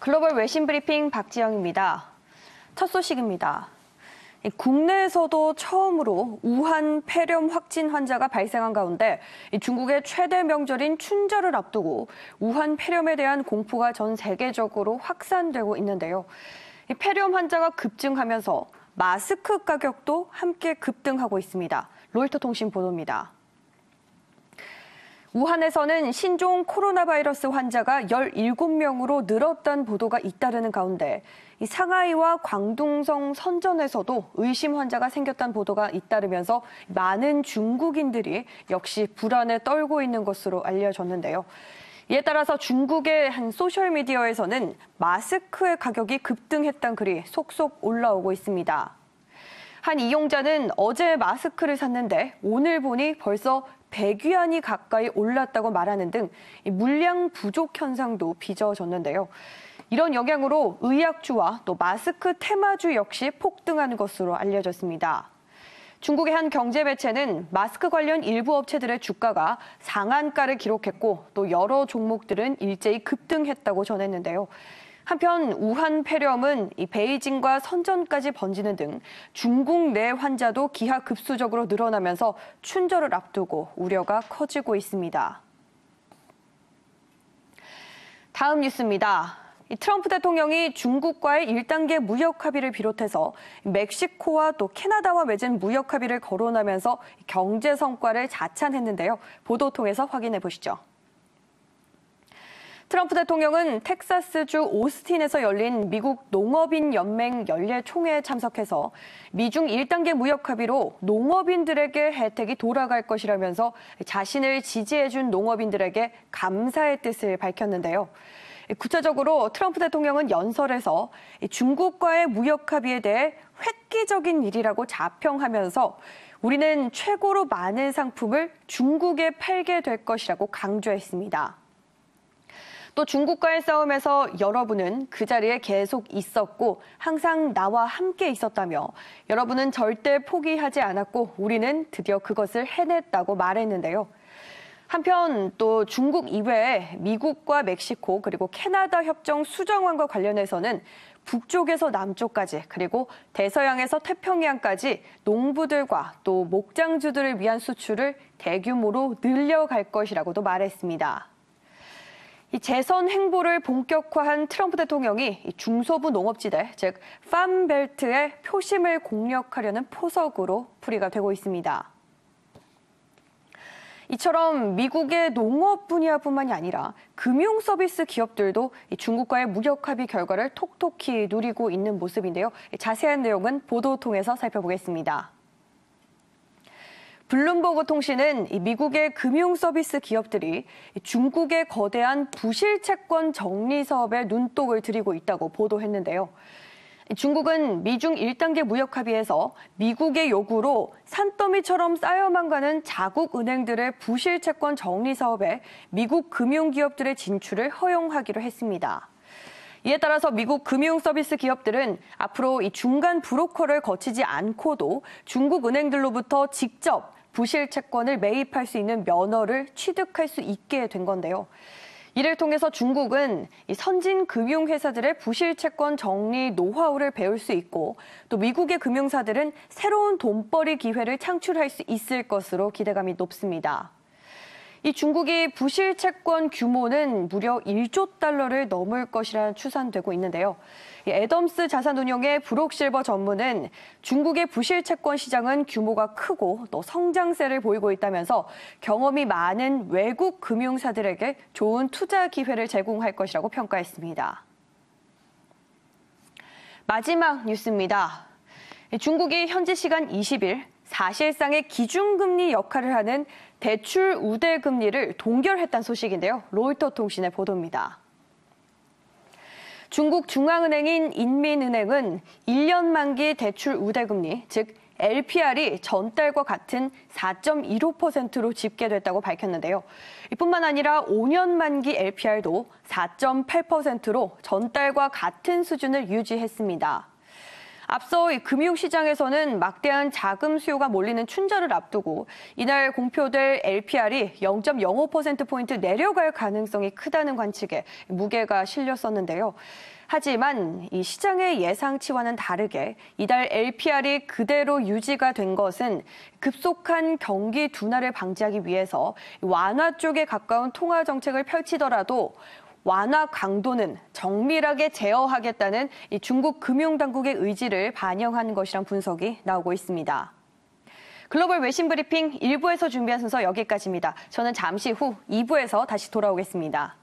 글로벌 외신 브리핑 박지영입니다. 첫 소식입니다. 국내에서도 처음으로 우한 폐렴 확진 환자가 발생한 가운데 중국의 최대 명절인 춘절을 앞두고 우한 폐렴에 대한 공포가 전 세계적으로 확산되고 있는데요. 폐렴 환자가 급증하면서 마스크 가격도 함께 급등하고 있습니다. 로이터 통신 보도입니다. 우한에서는 신종 코로나 바이러스 환자가 17명으로 늘었다는 보도가 잇따르는 가운데 상하이와 광둥성 선전에서도 의심 환자가 생겼다는 보도가 잇따르면서 많은 중국인들이 역시 불안에 떨고 있는 것으로 알려졌는데요. 이에 따라서 중국의 한 소셜미디어에서는 마스크의 가격이 급등했다는 글이 속속 올라오고 있습니다. 한 이용자는 어제 마스크를 샀는데 오늘 보니 벌써 100위안이 가까이 올랐다고 말하는 등 물량 부족 현상도 빚어졌는데요. 이런 영향으로 의약주와 또 마스크 테마주 역시 폭등하는 것으로 알려졌습니다. 중국의 한 경제 매체는 마스크 관련 일부 업체들의 주가가 상한가를 기록했고 또 여러 종목들은 일제히 급등했다고 전했는데요. 한편 우한 폐렴은 베이징과 선전까지 번지는 등 중국 내 환자도 기하급수적으로 늘어나면서 춘절을 앞두고 우려가 커지고 있습니다. 다음 뉴스입니다. 트럼프 대통령이 중국과의 1단계 무역 합의를 비롯해서 멕시코와 또 캐나다와 맺은 무역 합의를 거론하면서 경제 성과를 자찬했는데요. 보도 통해서 확인해 보시죠. 트럼프 대통령은 텍사스주 오스틴에서 열린 미국 농업인 연맹 연례 총회에 참석해서 미중 1단계 무역 합의로 농업인들에게 혜택이 돌아갈 것이라면서 자신을 지지해준 농업인들에게 감사의 뜻을 밝혔는데요. 구체적으로 트럼프 대통령은 연설에서 중국과의 무역 합의에 대해 획기적인 일이라고 자평하면서 우리는 최고로 많은 상품을 중국에 팔게 될 것이라고 강조했습니다. 또 중국과의 싸움에서 여러분은 그 자리에 계속 있었고 항상 나와 함께 있었다며 여러분은 절대 포기하지 않았고 우리는 드디어 그것을 해냈다고 말했는데요. 한편 또 중국 이외에 미국과 멕시코 그리고 캐나다 협정 수정안과 관련해서는 북쪽에서 남쪽까지 그리고 대서양에서 태평양까지 농부들과 또 목장주들을 위한 수출을 대규모로 늘려갈 것이라고도 말했습니다. 이 재선 행보를 본격화한 트럼프 대통령이 중서부 농업지대, 즉 팜벨트의 표심을 공략하려는 포석으로 풀이가 되고 있습니다. 이처럼 미국의 농업 분야뿐만이 아니라 금융 서비스 기업들도 중국과의 무역 합의 결과를 톡톡히 누리고 있는 모습인데요. 자세한 내용은 보도 통해서 살펴보겠습니다. 블룸버그 통신은 미국의 금융 서비스 기업들이 중국의 거대한 부실 채권 정리 사업에 눈독을 들이고 있다고 보도했는데요. 중국은 미중 1단계 무역 합의에서 미국의 요구로 산더미처럼 쌓여만 가는 자국 은행들의 부실 채권 정리 사업에 미국 금융기업들의 진출을 허용하기로 했습니다. 이에 따라서 미국 금융 서비스 기업들은 앞으로 이 중간 브로커를 거치지 않고도 중국 은행들로부터 직접 부실 채권을 매입할 수 있는 면허를 취득할 수 있게 된 건데요. 이를 통해서 중국은 이 선진 금융회사들의 부실 채권 정리 노하우를 배울 수 있고 또 미국의 금융사들은 새로운 돈벌이 기회를 창출할 수 있을 것으로 기대감이 높습니다. 이 중국이 부실 채권 규모는 무려 1조 달러를 넘을 것이라 추산되고 있는데요. 애덤스 자산운용의 브록실버 전무는 중국의 부실 채권 시장은 규모가 크고 또 성장세를 보이고 있다면서 경험이 많은 외국 금융사들에게 좋은 투자 기회를 제공할 것이라고 평가했습니다. 마지막 뉴스입니다. 중국이 현지 시간 20일 사실상의 기준금리 역할을 하는 대출 우대 금리를 동결했다는 소식인데요. 로이터 통신의 보도입니다. 중국 중앙은행인 인민은행은 1년 만기 대출 우대금리, 즉 LPR이 전달과 같은 4.15%로 집계됐다고 밝혔는데요. 이뿐만 아니라 5년 만기 LPR도 4.8%로 전달과 같은 수준을 유지했습니다. 앞서 이 금융시장에서는 막대한 자금 수요가 몰리는 춘절을 앞두고 이날 공표될 LPR이 0.05%포인트 내려갈 가능성이 크다는 관측에 무게가 실렸었는데요. 하지만 이 시장의 예상치와는 다르게 이달 LPR이 그대로 유지가 된 것은 급속한 경기 둔화를 방지하기 위해서 완화 쪽에 가까운 통화 정책을 펼치더라도 완화 강도는 정밀하게 제어하겠다는 이 중국 금융당국의 의지를 반영한 것이란 분석이 나오고 있습니다. 글로벌 외신 브리핑 1부에서 준비한 순서 여기까지입니다. 저는 잠시 후 2부에서 다시 돌아오겠습니다.